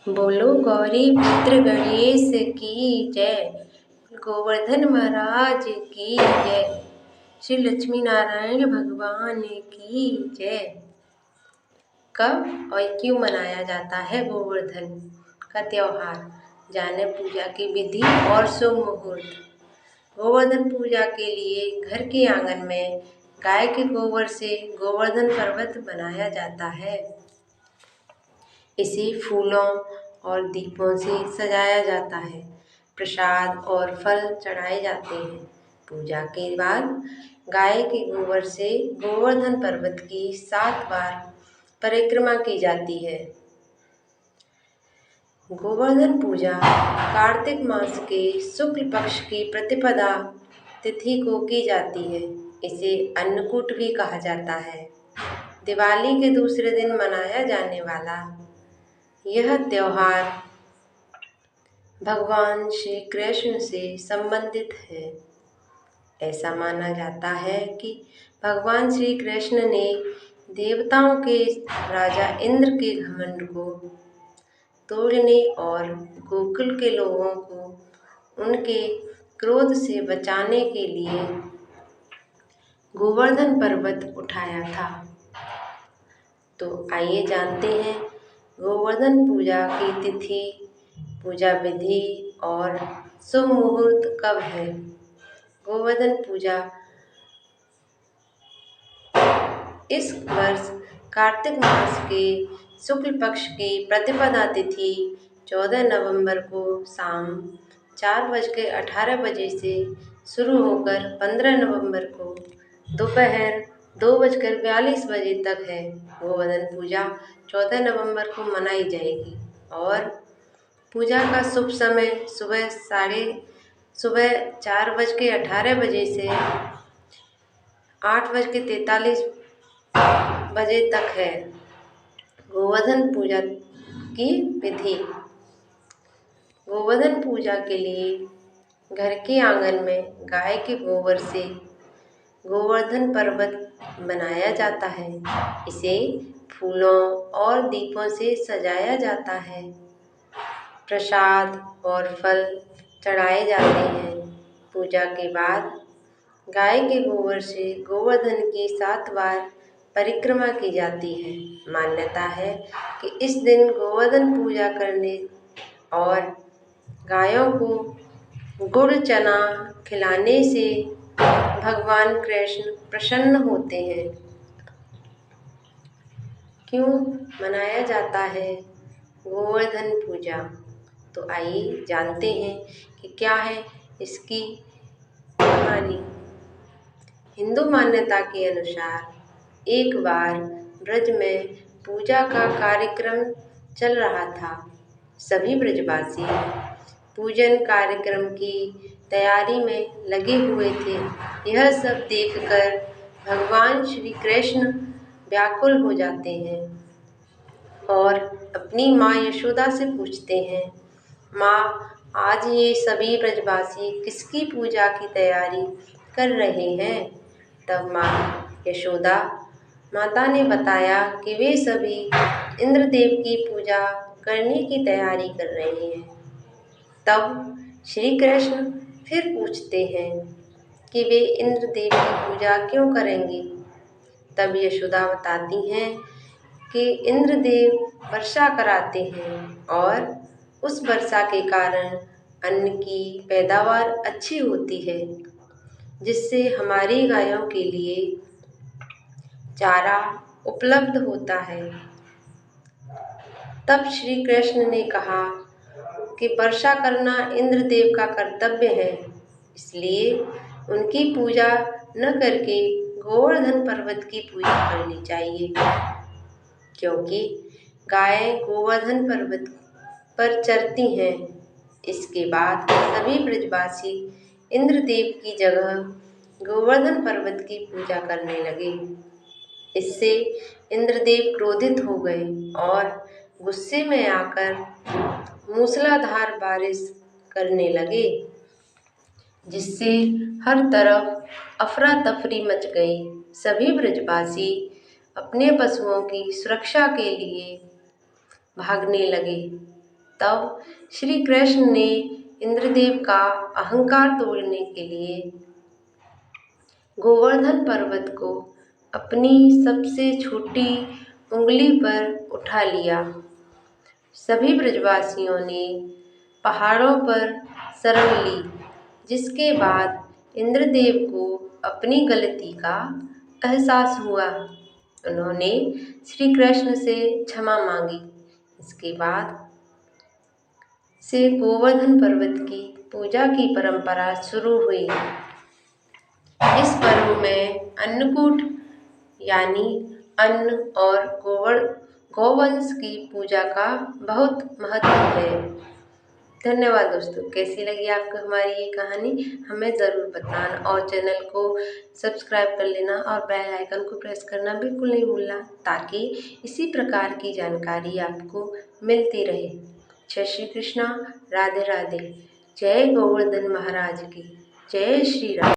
बोलो गौरी पुत्र गणेश की जय। गोवर्धन महाराज की जय। श्री लक्ष्मी नारायण भगवान की जय। कब और क्यों मनाया जाता है गोवर्धन का त्योहार? जाने पूजा की विधि और शुभ मुहूर्त। गोवर्धन पूजा के लिए घर के आंगन में गाय के गोबर से गोवर्धन पर्वत बनाया जाता है। इसे फूलों और दीपों से सजाया जाता है। प्रसाद और फल चढ़ाए जाते हैं। पूजा के बाद गाय के गोबर से गोवर्धन पर्वत की 7 बार परिक्रमा की जाती है। गोवर्धन पूजा कार्तिक मास के शुक्ल पक्ष की प्रतिपदा तिथि को की जाती है। इसे अन्नकूट भी कहा जाता है। दिवाली के दूसरे दिन मनाया जाने वाला यह त्योहार भगवान श्री कृष्ण से संबंधित है। ऐसा माना जाता है कि भगवान श्री कृष्ण ने देवताओं के राजा इंद्र के घमंड को तोड़ने और गोकुल के लोगों को उनके क्रोध से बचाने के लिए गोवर्धन पर्वत उठाया था। तो आइए जानते हैं गोवर्धन पूजा की तिथि, पूजा विधि और शुभ मुहूर्त कब है। गोवर्धन पूजा इस वर्ष कार्तिक मास के शुक्ल पक्ष की प्रतिपदा तिथि 14 नवंबर को शाम 4:18 से शुरू होकर 15 नवंबर को दोपहर 2:42 तक है। गोवर्धन पूजा 14 नवंबर को मनाई जाएगी और पूजा का शुभ समय सुबह 4:18 से 8:43 तक है। गोवर्धन पूजा की विधि। गोवर्धन पूजा के लिए घर के आंगन में गाय के गोबर से गोवर्धन पर्वत बनाया जाता है। इसे फूलों और दीपों से सजाया जाता है। प्रसाद और फल चढ़ाए जाते हैं। पूजा के बाद गाय के गोबर से गोवर्धन की 7 बार परिक्रमा की जाती है। मान्यता है कि इस दिन गोवर्धन पूजा करने और गायों को गुड़ चना खिलाने से भगवान कृष्ण प्रसन्न होते हैं। क्यों मनाया जाता है गोवर्धन पूजा? तो आइए जानते हैं कि क्या है इसकी कहानी। हिंदू मान्यता के अनुसार एक बार ब्रज में पूजा का कार्यक्रम चल रहा था। सभी ब्रजवासी पूजन कार्यक्रम की तैयारी में लगे हुए थे। यह सब देखकर भगवान श्री कृष्ण व्याकुल हो जाते हैं और अपनी माँ यशोदा से पूछते हैं, माँ, आज ये सभी ब्रजवासी किसकी पूजा की तैयारी कर रहे हैं? तब माँ यशोदा माता ने बताया कि वे सभी इंद्रदेव की पूजा करने की तैयारी कर रहे हैं। तब श्री कृष्ण फिर पूछते हैं कि वे इंद्रदेव की पूजा क्यों करेंगे? तब यशोदा बताती हैं कि इंद्रदेव वर्षा कराते हैं और उस वर्षा के कारण अन्न की पैदावार अच्छी होती है, जिससे हमारी गायों के लिए चारा उपलब्ध होता है। तब श्री कृष्ण ने कहा कि वर्षा करना इंद्रदेव का कर्तव्य है, इसलिए उनकी पूजा न करके गोवर्धन पर्वत की पूजा करनी चाहिए। क्योंकि गाय गोवर्धन पर्वत पर चरती हैं। इसके बाद सभी ब्रजवासी इंद्रदेव की जगह गोवर्धन पर्वत की पूजा करने लगे। इससे इंद्रदेव क्रोधित हो गए और गुस्से में आकर मूसलाधार बारिश करने लगे, जिससे हर तरफ अफरा तफरी मच गई। सभी ब्रजवासी अपने पशुओं की सुरक्षा के लिए भागने लगे। तब श्री कृष्ण ने इंद्रदेव का अहंकार तोड़ने के लिए गोवर्धन पर्वत को अपनी सबसे छोटी उंगली पर उठा लिया। सभी ब्रजवासियों ने पहाड़ों पर शरण ली, जिसके बाद इंद्रदेव को अपनी गलती का एहसास हुआ। उन्होंने श्री कृष्ण से क्षमा मांगी। इसके बाद से गोवर्धन पर्वत की पूजा की परंपरा शुरू हुई। इस पर्व में अन्नकूट यानी अन्न और गौवंश की पूजा का बहुत महत्व है। धन्यवाद दोस्तों। कैसी लगी आपको हमारी ये कहानी हमें ज़रूर बताना और चैनल को सब्सक्राइब कर लेना और बेल आइकन को प्रेस करना बिल्कुल नहीं भूलना, ताकि इसी प्रकार की जानकारी आपको मिलती रहे। जय श्री कृष्णा, राधे राधे। जय गोवर्धन महाराज की, जय श्री राम।